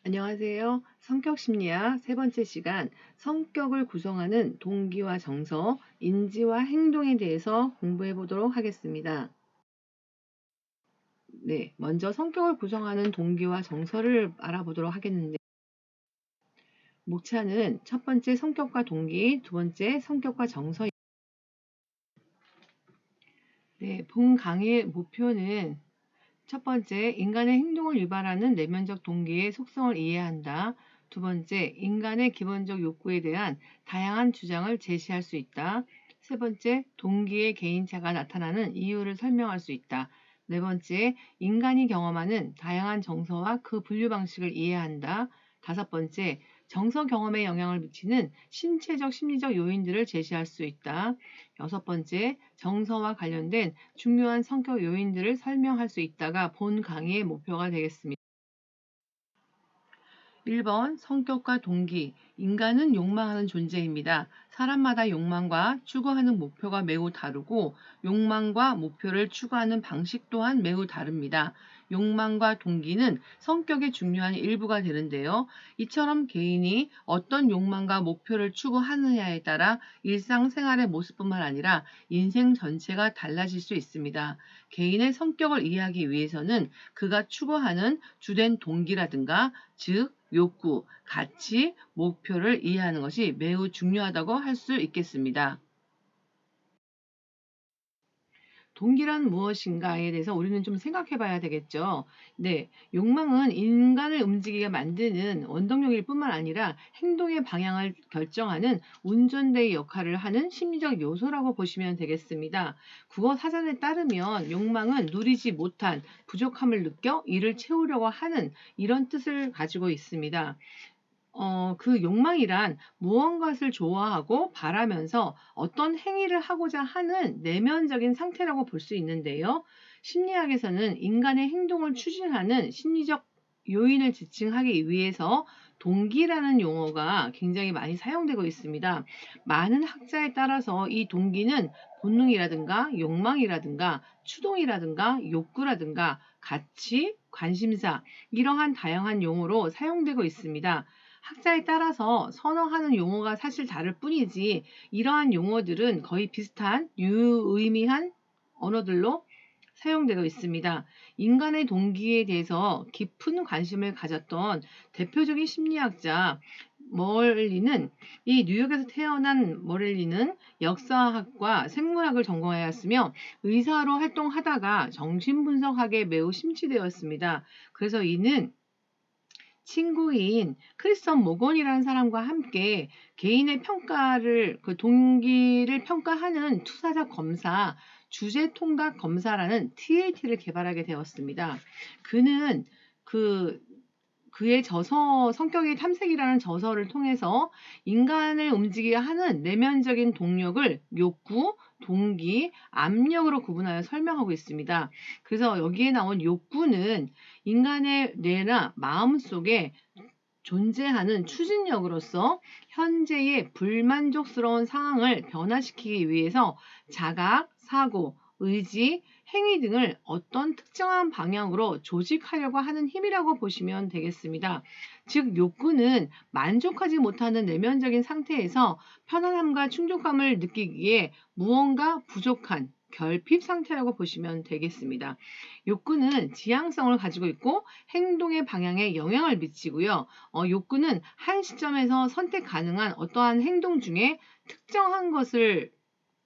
안녕하세요. 성격심리학 세 번째 시간, 성격을 구성하는 동기와 정서, 인지와 행동에 대해서 공부해 보도록 하겠습니다. 네, 먼저 성격을 구성하는 동기와 정서를 알아보도록 하겠는데, 목차는 첫 번째 성격과 동기, 두 번째 성격과 정서. 네, 본 강의의 목표는 첫 번째, 인간의 행동을 유발하는 내면적 동기의 속성을 이해한다. 두 번째, 인간의 기본적 욕구에 대한 다양한 주장을 제시할 수 있다. 세 번째, 동기의 개인차가 나타나는 이유를 설명할 수 있다. 네 번째, 인간이 경험하는 다양한 정서와 그 분류 방식을 이해한다. 다섯 번째, 정서 경험에 영향을 미치는 신체적, 심리적 요인들을 제시할 수 있다. 여섯 번째, 정서와 관련된 중요한 성격 요인들을 설명할 수 있다가 본 강의의 목표가 되겠습니다. 1번 성격과 동기. 인간은 욕망하는 존재입니다. 사람마다 욕망과 추구하는 목표가 매우 다르고 욕망과 목표를 추구하는 방식 또한 매우 다릅니다. 욕망과 동기는 성격의 중요한 일부가 되는데요. 이처럼 개인이 어떤 욕망과 목표를 추구하느냐에 따라 일상생활의 모습뿐만 아니라 인생 전체가 달라질 수 있습니다. 개인의 성격을 이해하기 위해서는 그가 추구하는 주된 동기라든가 즉 욕구, 가치, 목표를 이해하는 것이 매우 중요하다고 할 수 있겠습니다. 동기란 무엇인가에 대해서 우리는 좀 생각해 봐야 되겠죠. 네, 욕망은 인간을 움직이게 만드는 원동력일 뿐만 아니라 행동의 방향을 결정하는 운전대의 역할을 하는 심리적 요소라고 보시면 되겠습니다. 국어 사전에 따르면 욕망은 누리지 못한 부족함을 느껴 이를 채우려고 하는 이런 뜻을 가지고 있습니다. 그 욕망이란 무언가를 좋아하고 바라면서 어떤 행위를 하고자 하는 내면적인 상태라고 볼 수 있는데요. 심리학에서는 인간의 행동을 추진하는 심리적 요인을 지칭하기 위해서 동기라는 용어가 굉장히 많이 사용되고 있습니다. 많은 학자에 따라서 이 동기는 본능이라든가 욕망이라든가 추동이라든가 욕구라든가 가치, 관심사 이러한 다양한 용어로 사용되고 있습니다. 학자에 따라서 선호하는 용어가 사실 다를 뿐이지 이러한 용어들은 거의 비슷한 유의미한 언어들로 사용되고 있습니다. 인간의 동기에 대해서 깊은 관심을 가졌던 대표적인 심리학자 머렐리는 이 뉴욕에서 태어난 머렐리는 역사학과 생물학을 전공하였으며 의사로 활동하다가 정신분석학에 매우 심취되었습니다. 그래서 이는 친구인 크리스천 모건이라는 사람과 함께 개인의 평가를 그 동기를 평가하는 투사적 검사 주제 통각 검사라는 TAT를 개발하게 되었습니다. 그는 그의 저서 성격의 탐색이라는 저서를 통해서 인간을 움직이게 하는 내면적인 동력을 욕구, 동기, 압력으로 구분하여 설명하고 있습니다. 그래서 여기에 나온 욕구는 인간의 뇌나 마음 속에 존재하는 추진력으로서 현재의 불만족스러운 상황을 변화시키기 위해서 자각, 사고, 의지, 행위 등을 어떤 특정한 방향으로 조직하려고 하는 힘이라고 보시면 되겠습니다. 즉, 욕구는 만족하지 못하는 내면적인 상태에서 편안함과 충족감을 느끼기에 무언가 부족한 결핍 상태라고 보시면 되겠습니다. 욕구는 지향성을 가지고 있고 행동의 방향에 영향을 미치고요. 욕구는 한 시점에서 선택 가능한 어떠한 행동 중에 특정한 것을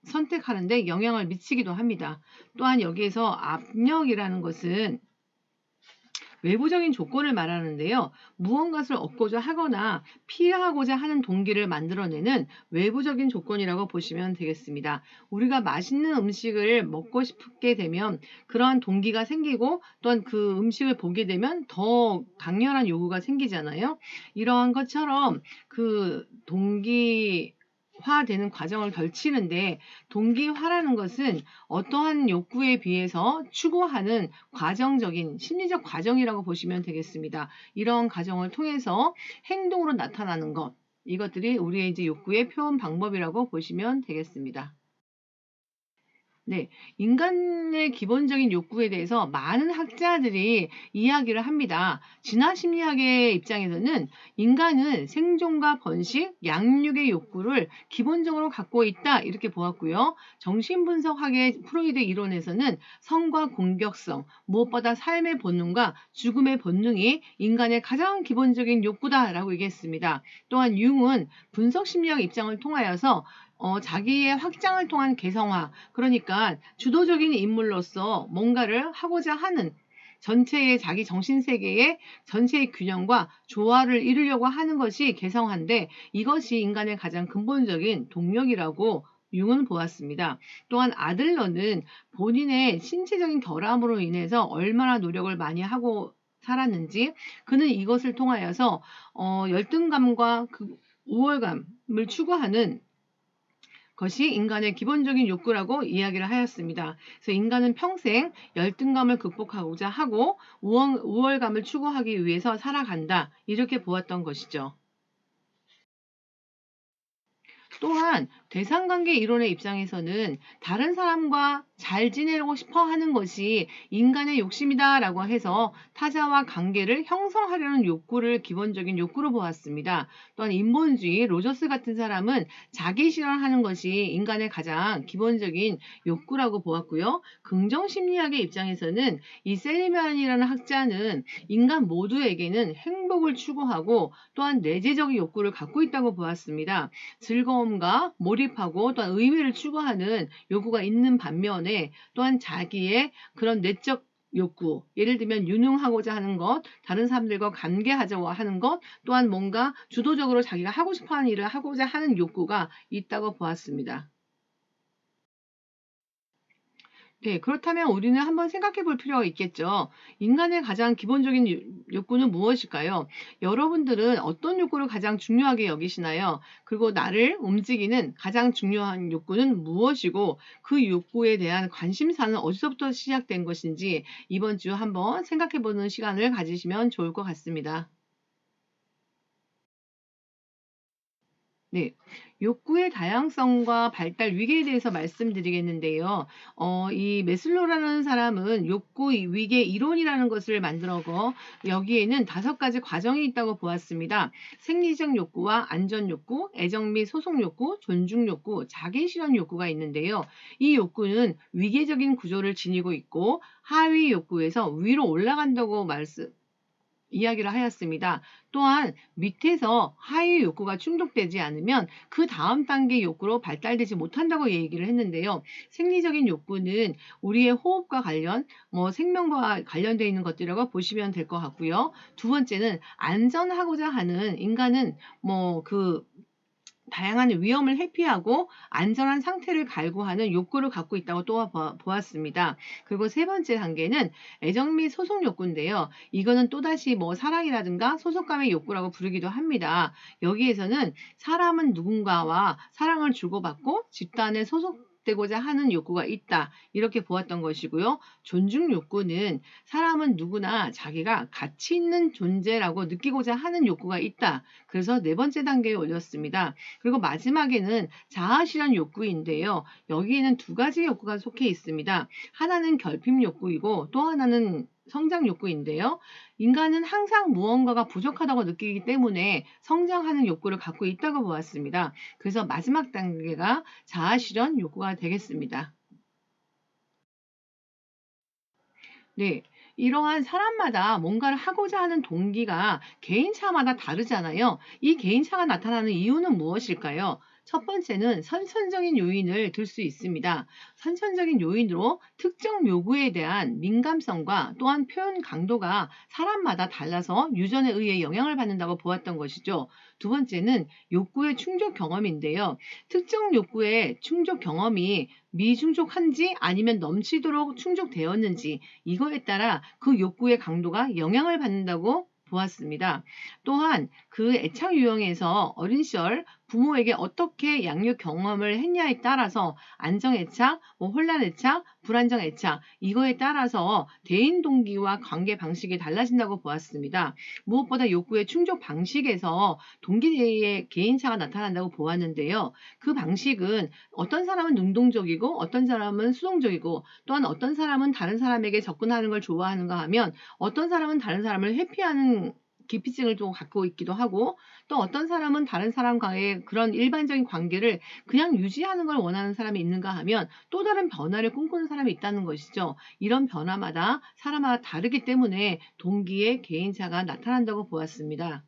선택하는데 영향을 미치기도 합니다. 또한 여기에서 압력이라는 것은 외부적인 조건을 말하는데요. 무언가를 얻고자 하거나 피하고자 하는 동기를 만들어내는 외부적인 조건이라고 보시면 되겠습니다. 우리가 맛있는 음식을 먹고 싶게 되면 그러한 동기가 생기고 또한 그 음식을 보게 되면 더 강렬한 요구가 생기잖아요. 이러한 것처럼 그 동기화되는 과정을 걸치는데 동기화라는 것은 어떠한 욕구에 비해서 추구하는 과정적인 심리적 과정이라고 보시면 되겠습니다. 이런 과정을 통해서 행동으로 나타나는 것, 이것들이 우리의 이제 욕구의 표현 방법이라고 보시면 되겠습니다. 네, 인간의 기본적인 욕구에 대해서 많은 학자들이 이야기를 합니다. 진화 심리학의 입장에서는 인간은 생존과 번식, 양육의 욕구를 기본적으로 갖고 있다 이렇게 보았고요. 정신분석학의 프로이드 이론에서는 성과 공격성, 무엇보다 삶의 본능과 죽음의 본능이 인간의 가장 기본적인 욕구다라고 얘기했습니다. 또한 융은 분석심리학 입장을 통하여서 자기의 확장을 통한 개성화, 그러니까 주도적인 인물로서 뭔가를 하고자 하는 전체의 자기 정신세계의 전체의 균형과 조화를 이루려고 하는 것이 개성화인데 이것이 인간의 가장 근본적인 동력이라고 융은 보았습니다. 또한 아들러는 본인의 신체적인 결함으로 인해서 얼마나 노력을 많이 하고 살았는지 그는 이것을 통하여서 열등감과 그 우월감을 추구하는 것이 인간의 기본적인 욕구라고 이야기를 하였습니다. 그래서 인간은 평생 열등감을 극복하고자 하고 우월감을 추구하기 위해서 살아간다. 이렇게 보았던 것이죠. 또한 대상관계 이론의 입장에서는 다른 사람과 잘 지내고 싶어 하는 것이 인간의 욕심이다라고 해서 타자와 관계를 형성하려는 욕구를 기본적인 욕구로 보았습니다. 또한 인본주의 로저스 같은 사람은 자기 실현하는 것이 인간의 가장 기본적인 욕구라고 보았고요. 긍정심리학의 입장에서는 이 셀리만이라는 학자는 인간 모두에게는 행복을 추구하고 또한 내재적인 욕구를 갖고 있다고 보았습니다. 즐거움과 몰입하고 또한 의미를 추구하는 요구가 있는 반면에 또한 자기의 그런 내적 욕구, 예를 들면 유능하고자 하는 것, 다른 사람들과 관계하자고 하는 것, 또한 뭔가 주도적으로 자기가 하고 싶어하는 일을 하고자 하는 욕구가 있다고 보았습니다. 네, 그렇다면 우리는 한번 생각해 볼 필요가 있겠죠. 인간의 가장 기본적인 욕구는 무엇일까요? 여러분들은 어떤 욕구를 가장 중요하게 여기시나요? 그리고 나를 움직이는 가장 중요한 욕구는 무엇이고 그 욕구에 대한 관심사는 어디서부터 시작된 것인지 이번 주 한번 생각해 보는 시간을 가지시면 좋을 것 같습니다. 네, 욕구의 다양성과 발달 위계에 대해서 말씀드리겠는데요. 이 메슬로라는 사람은 욕구 위계 이론이라는 것을 만들어서 여기에는 5가지 과정이 있다고 보았습니다. 생리적 욕구와 안전 욕구, 애정 및 소속 욕구, 존중 욕구, 자기 실현 욕구가 있는데요. 이 욕구는 위계적인 구조를 지니고 있고 하위 욕구에서 위로 올라간다고 이야기를 하였습니다. 또한 밑에서 하위 욕구가 충족되지 않으면 그 다음 단계 욕구로 발달되지 못한다고 얘기를 했는데요. 생리적인 욕구는 우리의 호흡과 생명과 관련되어 있는 것들이라고 보시면 될 것 같고요. 두 번째는 안전하고자 하는 인간은 다양한 위험을 회피하고 안전한 상태를 갈구하는 욕구를 갖고 있다고 또 보았습니다. 그리고 세 번째 단계는 애정 및 소속 욕구인데요. 이거는 또다시 사랑이라든가 소속감의 욕구라고 부르기도 합니다. 여기에서는 사람은 누군가와 사랑을 주고받고 집단에 소속되고자 하는 욕구가 있다. 이렇게 보았던 것이고요. 존중 욕구는 사람은 누구나 자기가 가치 있는 존재라고 느끼고자 하는 욕구가 있다. 그래서 네 번째 단계에 올렸습니다. 그리고 마지막에는 자아 실현 욕구인데요. 여기에는 2가지 욕구가 속해 있습니다. 하나는 결핍 욕구이고 또 하나는 성장 욕구인데요. 인간은 항상 무언가가 부족하다고 느끼기 때문에 성장하는 욕구를 갖고 있다고 보았습니다. 그래서 마지막 단계가 자아 실현 욕구가 되겠습니다. 네. 이러한 사람마다 뭔가를 하고자 하는 동기가 개인차마다 다르잖아요. 이 개인차가 나타나는 이유는 무엇일까요? 첫 번째는 선천적인 요인을 들 수 있습니다. 선천적인 요인으로 특정 요구에 대한 민감성과 또한 표현 강도가 사람마다 달라서 유전에 의해 영향을 받는다고 보았던 것이죠. 두 번째는 욕구의 충족 경험인데요. 특정 욕구의 충족 경험이 미충족한지 아니면 넘치도록 충족되었는지 이거에 따라 그 욕구의 강도가 영향을 받는다고 보았습니다. 또한 그 애착 유형에서 어린 시절 부모에게 어떻게 양육 경험을 했냐에 따라서 안정애착, 혼란애착, 불안정애착 이거에 따라서 대인 동기와 관계 방식이 달라진다고 보았습니다. 무엇보다 욕구의 충족 방식에서 동기의 개인차가 나타난다고 보았는데요. 그 방식은 어떤 사람은 능동적이고 어떤 사람은 수동적이고 또한 어떤 사람은 다른 사람에게 접근하는 걸 좋아하는가 하면 어떤 사람은 다른 사람을 회피하는 기피증을 좀 갖고 있기도 하고 또 어떤 사람은 다른 사람과의 그런 일반적인 관계를 그냥 유지하는 걸 원하는 사람이 있는가 하면 또 다른 변화를 꿈꾸는 사람이 있다는 것이죠. 이런 변화마다 사람마다 다르기 때문에 동기의 개인차가 나타난다고 보았습니다.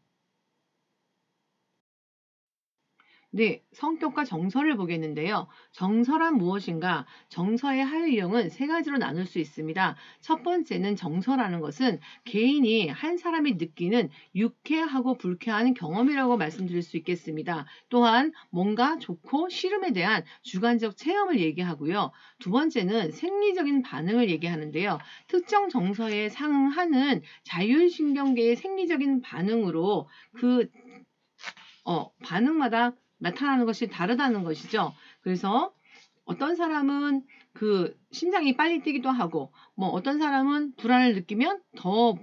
네, 성격과 정서를 보겠는데요. 정서란 무엇인가? 정서의 하유형은 세 가지로 나눌 수 있습니다. 첫 번째는 정서라는 것은 개인이 한 사람이 느끼는 유쾌하고 불쾌한 경험이라고 말씀드릴 수 있겠습니다. 또한 뭔가 좋고 싫음에 대한 주관적 체험을 얘기하고요. 두 번째는 생리적인 반응을 얘기하는데요. 특정 정서에 상응하는 자율신경계의 생리적인 반응으로 그 반응마다 나타나는 것이 다르다는 것이죠. 그래서 어떤 사람은 그 심장이 빨리 뛰기도 하고, 어떤 사람은 불안을 느끼면 더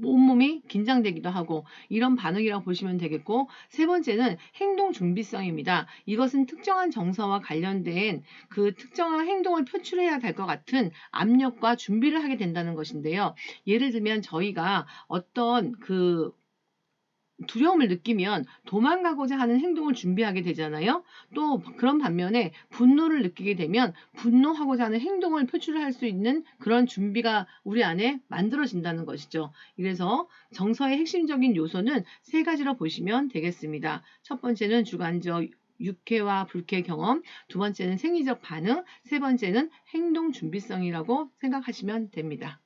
온몸이 긴장되기도 하고, 이런 반응이라고 보시면 되겠고, 세 번째는 행동 준비성입니다. 이것은 특정한 정서와 관련된 그 특정한 행동을 표출해야 될 것 같은 압력과 준비를 하게 된다는 것인데요. 예를 들면 저희가 어떤 두려움을 느끼면 도망가고자 하는 행동을 준비하게 되잖아요. 또 그런 반면에 분노를 느끼게 되면 분노하고자 하는 행동을 표출할 수 있는 그런 준비가 우리 안에 만들어진다는 것이죠. 그래서 정서의 핵심적인 요소는 세 가지로 보시면 되겠습니다. 첫 번째는 주관적 유쾌와 불쾌 경험, 두 번째는 생리적 반응, 세 번째는 행동 준비성이라고 생각하시면 됩니다.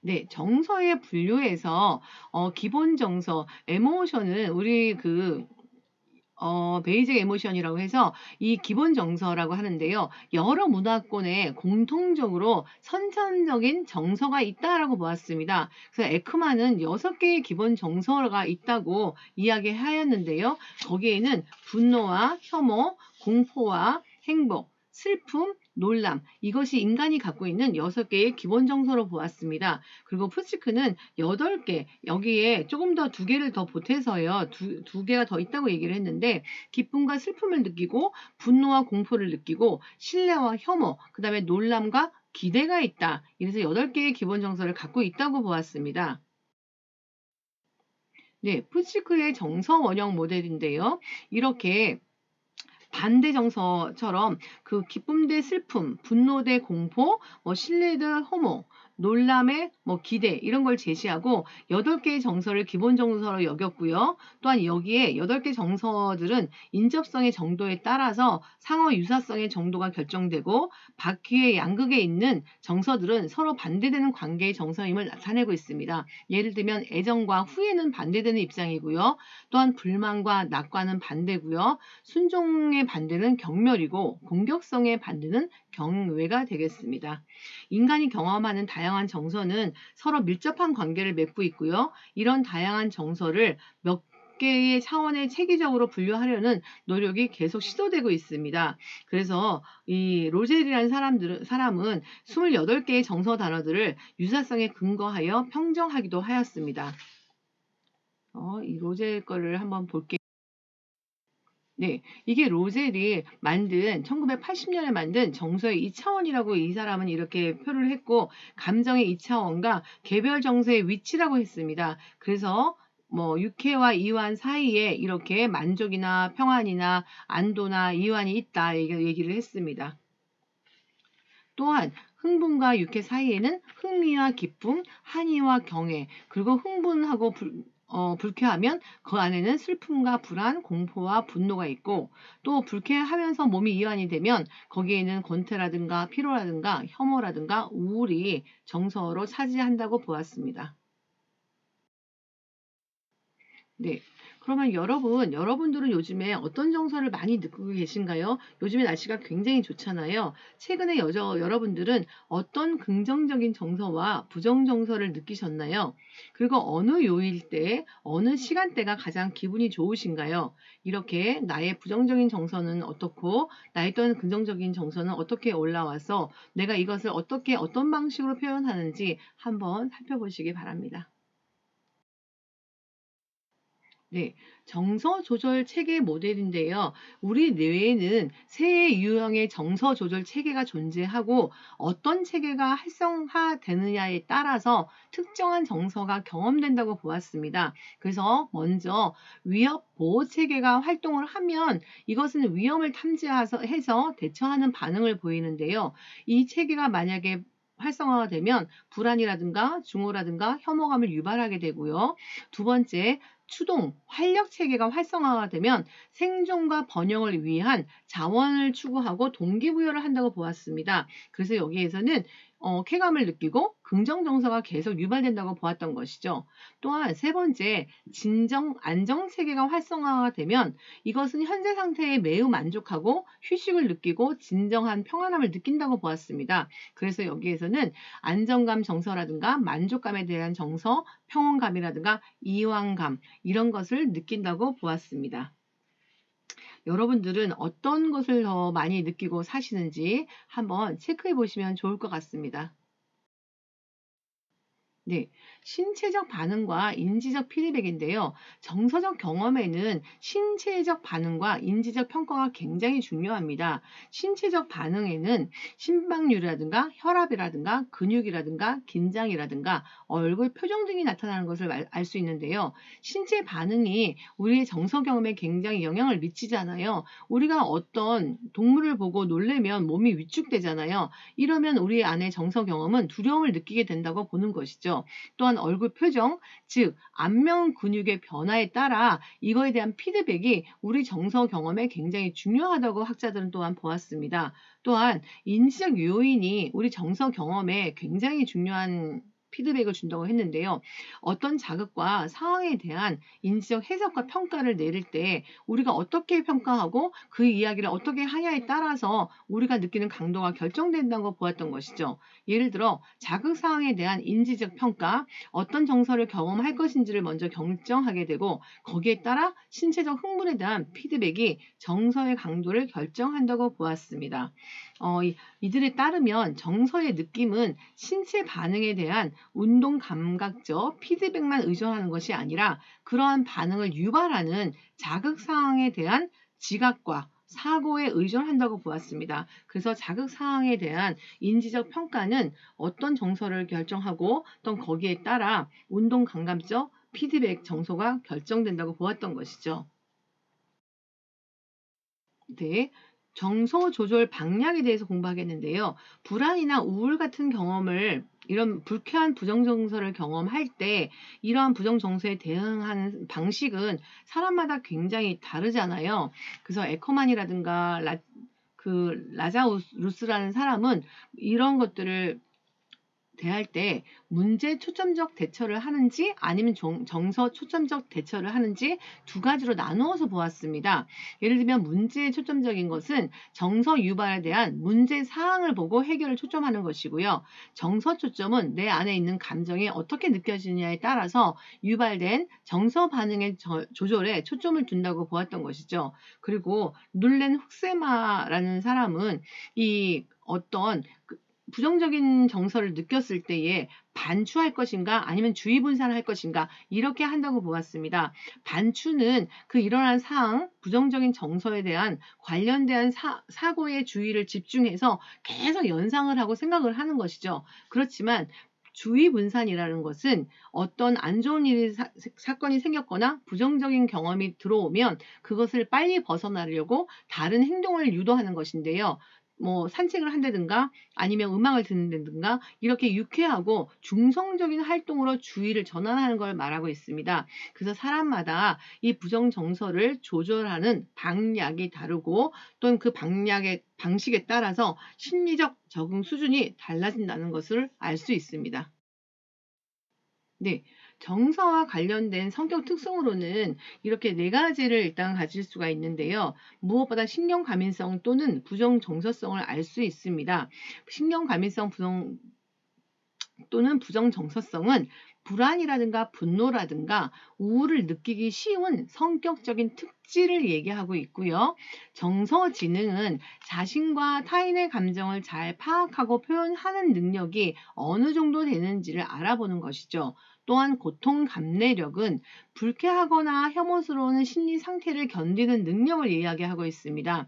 네, 정서의 분류에서 기본 정서, 에모션은 우리 베이직 에모션이라고 해서 이 기본 정서라고 하는데요. 여러 문화권에 공통적으로 선천적인 정서가 있다라고 보았습니다. 그래서 에크만은 6개의 기본 정서가 있다고 이야기하였는데요. 거기에는 분노와 혐오, 공포와 행복, 슬픔, 놀람 이것이 인간이 갖고 있는 6개의 기본 정서로 보았습니다. 그리고 푸시크는 8개 여기에 조금 더 2개를 더 보태서요. 두 개가 더 있다고 얘기를 했는데 기쁨과 슬픔을 느끼고 분노와 공포를 느끼고 신뢰와 혐오 그다음에 놀람과 기대가 있다. 이래서 8개의 기본 정서를 갖고 있다고 보았습니다. 네, 푸시크의 정서 원형 모델인데요. 이렇게 반대 정서처럼 그 기쁨 대 슬픔, 분노 대 공포, 신뢰 대 혐오, 놀람의 기대 이런 걸 제시하고 8개의 정서를 기본 정서로 여겼고요. 또한 여기에 8개 정서들은 인접성의 정도에 따라서 상호 유사성의 정도가 결정되고 바퀴의 양극에 있는 정서들은 서로 반대되는 관계의 정서임을 나타내고 있습니다. 예를 들면 애정과 후회는 반대되는 입장이고요. 또한 불만과 낙과는 반대고요. 순종의 반대는 경멸이고 공격성의 반대는 경외가 되겠습니다. 인간이 경험하는 다양한 정서는 서로 밀접한 관계를 맺고 있고요. 이런 다양한 정서를 몇 개의 차원의 체계적으로 분류하려는 노력이 계속 시도되고 있습니다. 그래서 이 로젤이라는 사람은 28개의 정서 단어들을 유사성에 근거하여 평정하기도 하였습니다. 이 로젤 거를 한번 볼게요. 네, 이게 로젤이 만든 1980년에 만든 정서의 2차원이라고 이 사람은 이렇게 표를 했고 감정의 2차원과 개별 정서의 위치라고 했습니다. 그래서 유쾌와 이완 사이에 이렇게 만족이나 평안이나 안도나 이완이 있다 얘기를 했습니다. 또한 흥분과 유쾌 사이에는 흥미와 기쁨, 한의와 경애, 그리고 흥분하고 불쾌하면 그 안에는 슬픔과 불안, 공포와 분노가 있고 또 불쾌하면서 몸이 이완이 되면 거기에는 권태라든가 피로라든가 혐오라든가 우울이 정서로 차지한다고 보았습니다. 네. 그러면 여러분들은 요즘에 어떤 정서를 많이 느끼고 계신가요? 요즘에 날씨가 굉장히 좋잖아요. 최근에 여러분들은 어떤 긍정적인 정서와 부정 정서를 느끼셨나요? 그리고 어느 요일 때, 어느 시간대가 가장 기분이 좋으신가요? 이렇게 나의 부정적인 정서는 어떻고, 나의 또한 긍정적인 정서는 어떻게 올라와서 내가 이것을 어떻게, 어떤 방식으로 표현하는지 한번 살펴보시기 바랍니다. 네, 정서 조절 체계 모델인데요. 우리 뇌에는 세 유형의 정서 조절 체계가 존재하고 어떤 체계가 활성화되느냐에 따라서 특정한 정서가 경험된다고 보았습니다. 그래서 먼저 위협 보호 체계가 활동을 하면 이것은 위험을 탐지해서 대처하는 반응을 보이는데요. 이 체계가 만약에 활성화가 되면 불안이라든가 증오라든가 혐오감을 유발하게 되고요. 두 번째, 추동, 활력 체계가 활성화가 되면 생존과 번영을 위한 자원을 추구하고 동기부여를 한다고 보았습니다. 그래서 여기에서는 쾌감을 느끼고 긍정 정서가 계속 유발된다고 보았던 것이죠. 또한 세 번째, 진정, 안정 체계가 활성화가 되면 이것은 현재 상태에 매우 만족하고 휴식을 느끼고 진정한 평안함을 느낀다고 보았습니다. 그래서 여기에서는 안정감 정서라든가 만족감에 대한 정서, 평온감이라든가 이완감 이런 것을 느낀다고 보았습니다. 여러분들은 어떤 것을 더 많이 느끼고 사시는지 한번 체크해 보시면 좋을 것 같습니다. 네, 신체적 반응과 인지적 피드백인데요. 정서적 경험에는 신체적 반응과 인지적 평가가 굉장히 중요합니다. 신체적 반응에는 심박률이라든가 혈압이라든가 근육이라든가 긴장이라든가 얼굴 표정 등이 나타나는 것을 알 수 있는데요. 신체 반응이 우리의 정서 경험에 굉장히 영향을 미치잖아요. 우리가 어떤 동물을 보고 놀래면 몸이 위축되잖아요. 이러면 우리 안의 정서 경험은 두려움을 느끼게 된다고 보는 것이죠. 또한 얼굴 표정, 즉 안면 근육의 변화에 따라 이거에 대한 피드백이 우리 정서 경험에 굉장히 중요하다고 학자들은 또한 보았습니다. 또한 인지적 요인이 우리 정서 경험에 굉장히 중요한 피드백을 준다고 했는데요. 어떤 자극과 상황에 대한 인지적 해석과 평가를 내릴 때 우리가 어떻게 평가하고 그 이야기를 어떻게 하냐에 따라서 우리가 느끼는 강도가 결정된다고 보았던 것이죠. 예를 들어 자극 사항에 대한 인지적 평가, 어떤 정서를 경험할 것인지를 먼저 결정하게 되고 거기에 따라 신체적 흥분에 대한 피드백이 정서의 강도를 결정한다고 보았습니다. 이들에 따르면 정서의 느낌은 신체 반응에 대한 운동 감각적 피드백만 의존하는 것이 아니라 그러한 반응을 유발하는 자극 사항에 대한 지각과 사고에 의존한다고 보았습니다. 그래서 자극 사항에 대한 인지적 평가는 어떤 정서를 결정하고 또 거기에 따라 운동 감각적 피드백 정서가 결정된다고 보았던 것이죠. 네. 정서 조절 방향에 대해서 공부하겠는데요. 불안이나 우울 같은 경험을 이런 불쾌한 부정 정서를 경험할 때 이러한 부정 정서에 대응하는 방식은 사람마다 굉장히 다르잖아요. 그래서 에커만이라든가 라자루스라는 사람은 이런 것들을 대할 때 문제 초점적 대처를 하는지 아니면 정서 초점적 대처를 하는지 두 가지로 나누어서 보았습니다. 예를 들면 문제에 초점적인 것은 정서 유발에 대한 문제 사항을 보고 해결을 초점하는 것이고요. 정서 초점은 내 안에 있는 감정이 어떻게 느껴지느냐에 따라서 유발된 정서 반응의 조절에 초점을 둔다고 보았던 것이죠. 그리고 룰렌 훅세마라는 사람은 이 어떤 부정적인 정서를 느꼈을 때에 반추할 것인가 아니면 주의 분산할 것인가 이렇게 한다고 보았습니다. 반추는 그 일어난 사항, 부정적인 정서에 대한 관련된 사고의 주의를 집중해서 계속 연상을 하고 생각을 하는 것이죠. 그렇지만 주의 분산이라는 것은 어떤 안 좋은 일이 사건이 생겼거나 부정적인 경험이 들어오면 그것을 빨리 벗어나려고 다른 행동을 유도하는 것인데요. 뭐 산책을 한다든가 아니면 음악을 듣는다든가 이렇게 유쾌하고 중성적인 활동으로 주의를 전환하는 걸 말하고 있습니다. 그래서 사람마다 이 부정 정서를 조절하는 방약이 다르고 또는 그 방약의 방식에 따라서 심리적 적응 수준이 달라진다는 것을 알 수 있습니다. 네. 정서와 관련된 성격 특성으로는 이렇게 네 가지를 일단 가질 수가 있는데요. 무엇보다 신경과민성 또는 부정정서성을 알 수 있습니다. 신경과민성 또는 부정정서성은 불안이라든가 분노라든가 우울을 느끼기 쉬운 성격적인 특질을 얘기하고 있고요. 정서지능은 자신과 타인의 감정을 잘 파악하고 표현하는 능력이 어느 정도 되는지를 알아보는 것이죠. 또한 고통 감내력은 불쾌하거나 혐오스러운 심리 상태를 견디는 능력을 이야기하고 있습니다.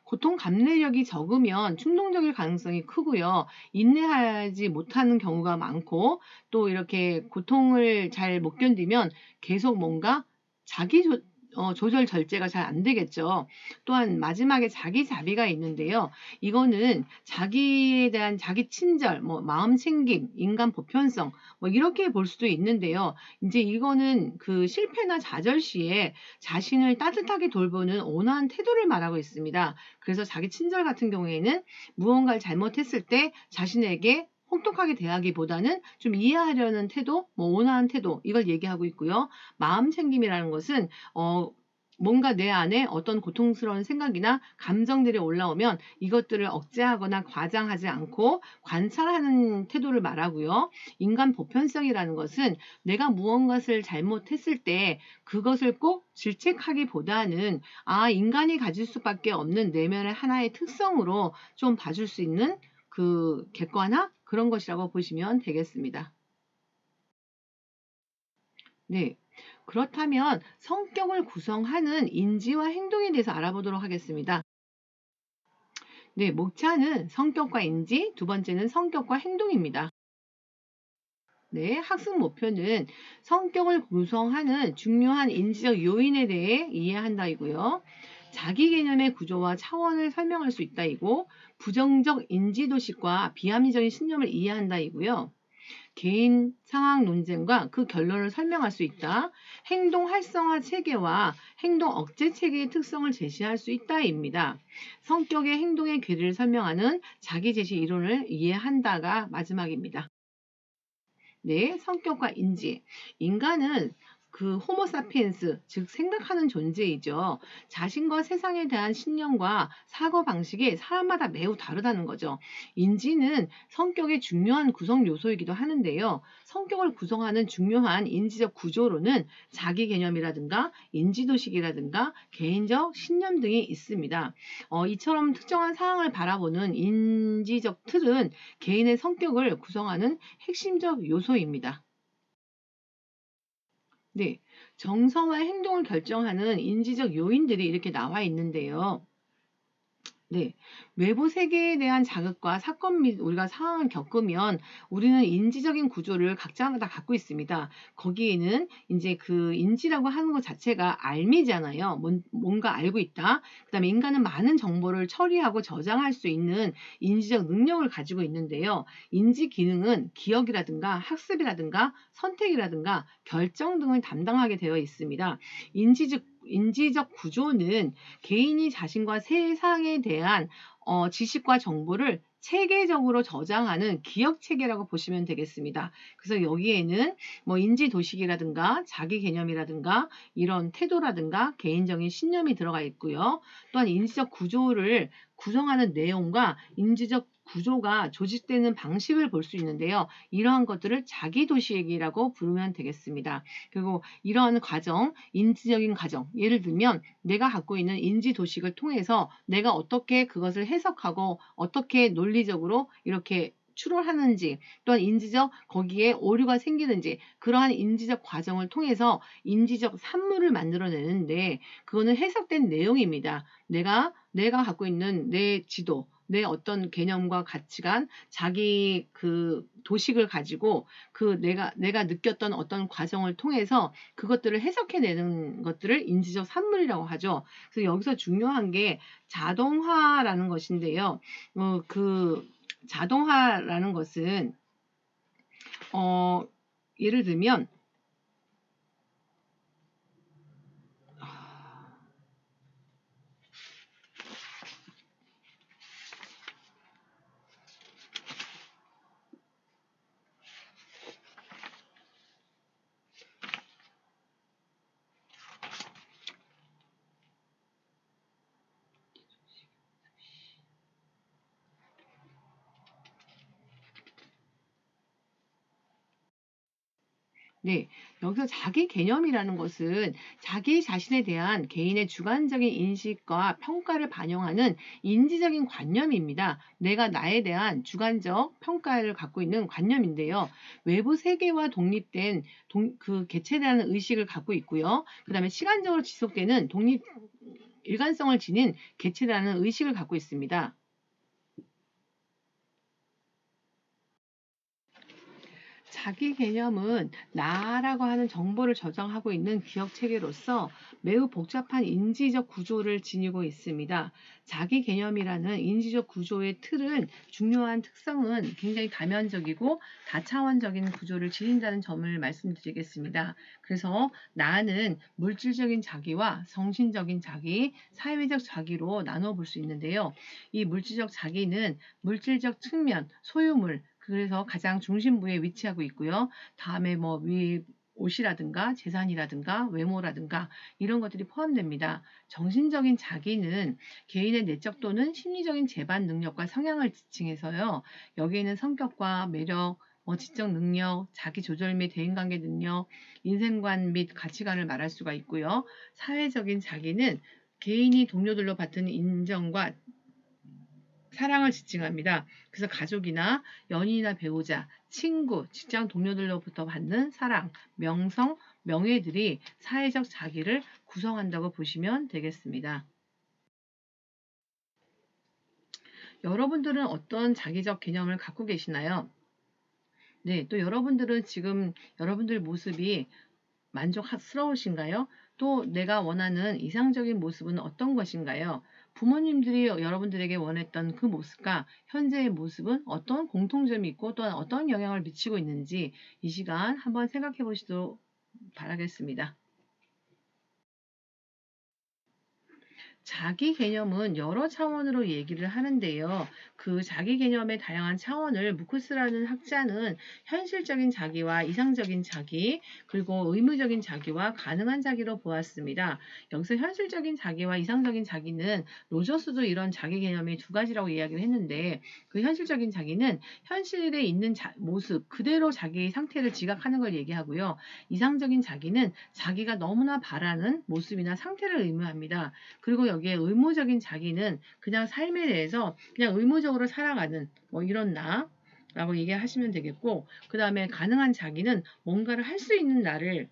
고통 감내력이 적으면 충동적일 가능성이 크고요. 인내하지 못하는 경우가 많고, 또 이렇게 고통을 잘 못 견디면 계속 뭔가 조절 절제가 잘 안 되겠죠. 또한 마지막에 자기 자비가 있는데요. 이거는 자기에 대한 자기 친절, 마음 챙김, 인간 보편성, 이렇게 볼 수도 있는데요. 이제 이거는 그 실패나 좌절 시에 자신을 따뜻하게 돌보는 온화한 태도를 말하고 있습니다. 그래서 자기 친절 같은 경우에는 무언가를 잘못했을 때 자신에게 혹독하게 대하기보다는 좀 이해하려는 태도, 온화한 태도, 이걸 얘기하고 있고요. 마음 챙김이라는 것은 뭔가 내 안에 어떤 고통스러운 생각이나 감정들이 올라오면 이것들을 억제하거나 과장하지 않고 관찰하는 태도를 말하고요. 인간 보편성이라는 것은 내가 무언가를 잘못했을 때 그것을 꼭 질책하기보다는 인간이 가질 수밖에 없는 내면의 하나의 특성으로 좀 봐줄 수 있는 그 객관화 그런 것이라고 보시면 되겠습니다. 네. 그렇다면 성격을 구성하는 인지와 행동에 대해서 알아보도록 하겠습니다. 네, 목차는 성격과 인지, 두 번째는 성격과 행동입니다. 네, 학습 목표는 성격을 구성하는 중요한 인지적 요인에 대해 이해한다이고요. 자기 개념의 구조와 차원을 설명할 수 있다이고, 부정적 인지도식과 비합리적인 신념을 이해한다이고요. 개인 상황 논쟁과 그 결론을 설명할 수 있다. 행동 활성화 체계와 행동 억제 체계의 특성을 제시할 수 있다입니다. 성격의 행동의 괴리를 설명하는 자기 제시 이론을 이해한다가 마지막입니다. 네, 성격과 인지. 인간은 그 호모사피엔스, 즉 생각하는 존재이죠. 자신과 세상에 대한 신념과 사고 방식이 사람마다 매우 다르다는 거죠. 인지는 성격의 중요한 구성 요소이기도 하는데요. 성격을 구성하는 중요한 인지적 구조로는 자기 개념이라든가 인지도식이라든가 개인적 신념 등이 있습니다. 이처럼 특정한 상황을 바라보는 인지적 틀은 개인의 성격을 구성하는 핵심적 요소입니다. 네, 정서와 행동을 결정하는 인지적 요인들이 이렇게 나와 있는데요. 네. 외부 세계에 대한 자극과 사건 및 우리가 상황을 겪으면 우리는 인지적인 구조를 각자 다 갖고 있습니다. 거기에는 이제 그 인지라고 하는 것 자체가 알미잖아요. 뭔가 알고 있다. 그다음에 인간은 많은 정보를 처리하고 저장할 수 있는 인지적 능력을 가지고 있는데요. 인지 기능은 기억이라든가 학습이라든가 선택이라든가 결정 등을 담당하게 되어 있습니다. 인지적 구조는 개인이 자신과 세상에 대한 지식과 정보를 체계적으로 저장하는 기억 체계라고 보시면 되겠습니다. 그래서 여기에는 인지 도식이라든가 자기 개념이라든가 이런 태도라든가 개인적인 신념이 들어가 있고요. 또한 인지적 구조를 구성하는 내용과 인지적 구조가 조직되는 방식을 볼 수 있는데요. 이러한 것들을 자기 도식이라고 부르면 되겠습니다. 그리고 이러한 과정, 인지적인 과정, 예를 들면 내가 갖고 있는 인지 도식을 통해서 내가 어떻게 그것을 해석하고 어떻게 논리적으로 이렇게 추론하는지 또한 인지적 거기에 오류가 생기는지 그러한 인지적 과정을 통해서 인지적 산물을 만들어내는데 그거는 해석된 내용입니다. 내가 갖고 있는 내 지도 내 어떤 개념과 가치관, 자기 그 도식을 가지고 그 내가 느꼈던 어떤 과정을 통해서 그것들을 해석해내는 것들을 인지적 산물이라고 하죠. 그래서 여기서 중요한 게 자동화라는 것인데요. 그 자동화라는 것은 어, 예를 들면 네, 여기서 자기 개념이라는 것은 자기 자신에 대한 개인의 주관적인 인식과 평가를 반영하는 인지적인 관념입니다. 내가 나에 대한 주관적 평가를 갖고 있는 관념인데요. 외부 세계와 독립된 그 개체라는 의식을 갖고 있고요. 그 다음에 시간적으로 지속되는 일관성을 지닌 개체라는 의식을 갖고 있습니다. 자기 개념은 나라고 하는 정보를 저장하고 있는 기억 체계로서 매우 복잡한 인지적 구조를 지니고 있습니다. 자기 개념이라는 인지적 구조의 틀은 중요한 특성은 굉장히 다면적이고 다차원적인 구조를 지닌다는 점을 말씀드리겠습니다. 그래서 나는 물질적인 자기와 정신적인 자기, 사회적 자기로 나눠 볼 수 있는데요. 이 물질적 자기는 물질적 측면, 소유물, 그래서 가장 중심부에 위치하고 있고요. 다음에 뭐 옷이라든가 재산이라든가 외모라든가 이런 것들이 포함됩니다. 정신적인 자기는 개인의 내적 또는 심리적인 재반 능력과 성향을 지칭해서요. 여기에는 성격과 매력, 지적 능력, 자기 조절 및 대인관계 능력, 인생관 및 가치관을 말할 수가 있고요. 사회적인 자기는 개인이 동료들로 받는 인정과 사랑을 지칭합니다. 그래서 가족이나 연인이나 배우자, 친구, 직장 동료들로부터 받는 사랑, 명성, 명예들이 사회적 자기를 구성한다고 보시면 되겠습니다. 여러분들은 어떤 자기적 개념을 갖고 계시나요? 네, 또 여러분들은 지금 여러분들 모습이 만족스러우신가요? 또 내가 원하는 이상적인 모습은 어떤 것인가요? 부모님들이 여러분들에게 원했던 그 모습과 현재의 모습은 어떤 공통점이 있고 또한 어떤 영향을 미치고 있는지 이 시간 한번 생각해 보시도록 바라겠습니다. 자기 개념은 여러 차원으로 얘기를 하는데요. 그 자기 개념의 다양한 차원을 무크스라는 학자는 현실적인 자기와 이상적인 자기, 그리고 의무적인 자기와 가능한 자기로 보았습니다. 여기서 현실적인 자기와 이상적인 자기는 로저스도 이런 자기 개념이 두 가지라고 이야기를 했는데 그 현실적인 자기는 현실에 있는 모습 그대로 자기 상태를 지각하는 걸 얘기하고요. 이상적인 자기는 자기가 너무나 바라는 모습이나 상태를 의미합니다. 그리고 여기에 의무적인 자기는 그냥 삶에 대해서 그냥 의무적으로 살아가는 뭐 이런 나라고 얘기하시면 되겠고 그 다음에 가능한 자기는 뭔가를 할 수 있는 나를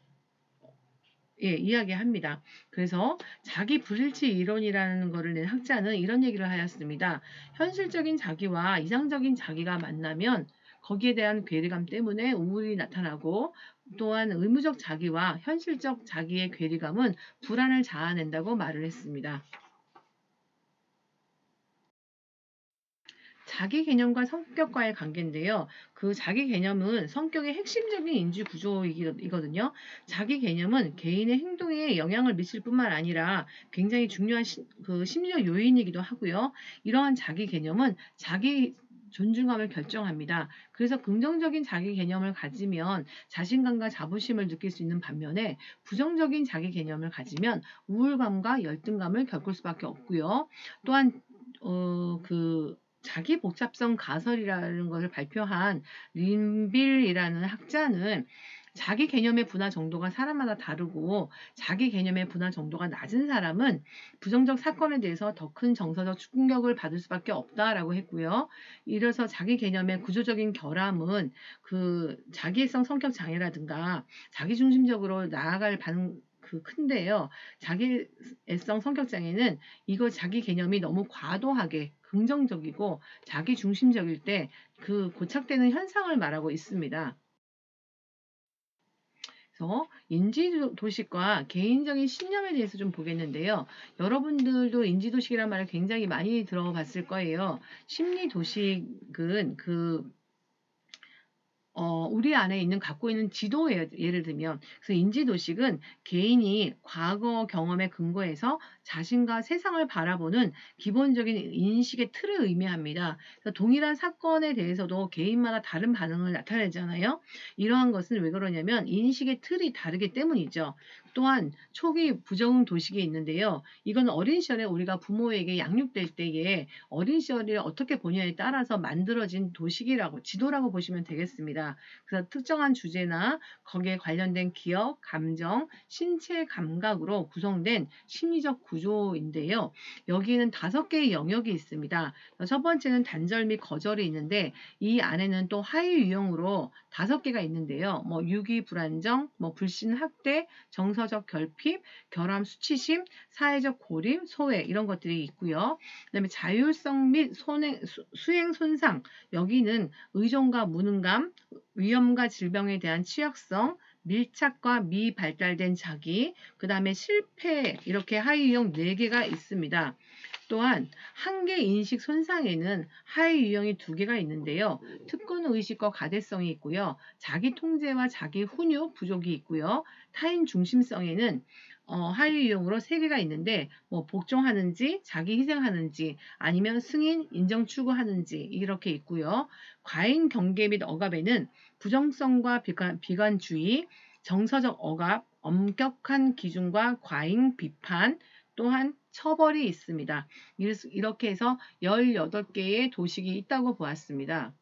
이야기합니다. 그래서 자기 불일치 이론이라는 것을 낸 학자는 이런 얘기를 하였습니다. 현실적인 자기와 이상적인 자기가 만나면 거기에 대한 괴리감 때문에 우울이 나타나고 또한 의무적 자기와 현실적 자기의 괴리감은 불안을 자아낸다고 말을 했습니다. 자기 개념과 성격과의 관계인데요. 그 자기 개념은 성격의 핵심적인 인지 구조이거든요. 자기 개념은 개인의 행동에 영향을 미칠 뿐만 아니라 굉장히 중요한 그 심리적 요인이기도 하고요. 이러한 자기 개념은 자기 존중감을 결정합니다. 그래서 긍정적인 자기 개념을 가지면 자신감과 자부심을 느낄 수 있는 반면에 부정적인 자기 개념을 가지면 우울감과 열등감을 겪을 수밖에 없고요. 또한 그 자기 복잡성 가설이라는 것을 발표한 린빌이라는 학자는 자기 개념의 분화 정도가 사람마다 다르고 자기 개념의 분화 정도가 낮은 사람은 부정적 사건에 대해서 더 큰 정서적 충격을 받을 수밖에 없다라고 했고요. 이래서 자기 개념의 구조적인 결함은 그 자기애성 성격 장애라든가 자기중심적으로 나아갈 큰데요. 자기애성 성격 장애는 이거 자기 개념이 너무 과도하게 긍정적이고 자기 중심적일 때 그 고착되는 현상을 말하고 있습니다. 그래서 인지도식과 개인적인 신념에 대해서 좀 보겠는데요. 여러분들도 인지도식이란 말을 굉장히 많이 들어봤을 거예요. 심리도식은 우리 안에 갖고 있는 지도예요. 예를 들면. 그래서 인지도식은 개인이 과거 경험에 근거해서 자신과 세상을 바라보는 기본적인 인식의 틀을 의미합니다. 그래서 동일한 사건에 대해서도 개인마다 다른 반응을 나타내잖아요. 이러한 것은 왜 그러냐면 인식의 틀이 다르기 때문이죠. 또한 초기 부정 도식이 있는데요. 이건 어린 시절에 우리가 부모에게 양육될 때에 어린 시절을 어떻게 보냐에 따라서 만들어진 도식이라고 지도라고 보시면 되겠습니다. 그래서 특정한 주제나 거기에 관련된 기억, 감정, 신체 감각으로 구성된 심리적 구조인데요. 여기에는 5개의 영역이 있습니다. 첫 번째는 단절 및 거절이 있는데 이 안에는 또 하위 유형으로 5개가 있는데요. 유기 불안정, 불신 학대, 정서적 결핍, 결함 수치심, 사회적 고립, 소외 이런 것들이 있고요. 그다음에 자율성 및 수행 손상 여기는 의존과 무능감, 위험과 질병에 대한 취약성, 밀착과 미발달된 자기, 그 다음에 실패 이렇게 하위 유형 4개가 있습니다. 또한 한계 인식 손상에는 하위 유형이 2개가 있는데요. 특권 의식과 과대성이 있고요. 자기 통제와 자기 훈육 부족이 있고요. 타인 중심성에는 하위 유형으로 3개가 있는데 복종하는지 자기 희생하는지 아니면 승인 인정 추구하는지 이렇게 있고요. 과잉 경계 및 억압에는 부정성과 비관주의, 정서적 억압, 엄격한 기준과 과잉 비판, 또한 처벌이 있습니다. 이렇게 해서 18개의 도식이 있다고 보았습니다.